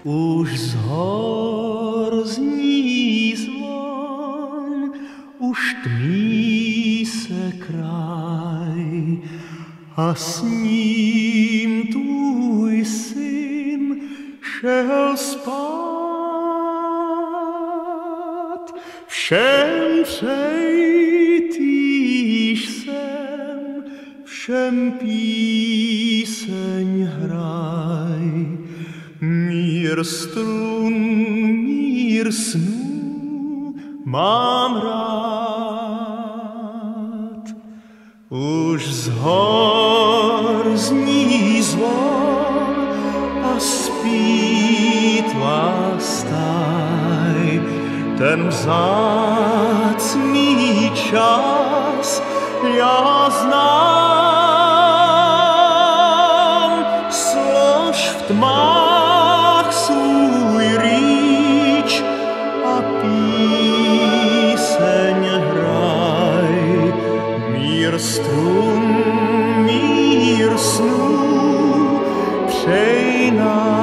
Už z hor zní zvon, už tmí se kraj a s ním tvůj syn šel spát. Všem přeji týž sem, všem píseň hraj. Mír strun, mír snů mám rád. Už z hor zní zvon a spí tvá stáj. Ten vzácný čas já znám. Slož v tmách svůj rýč a píseň hraj. Mír strun, mír snů, přej nám.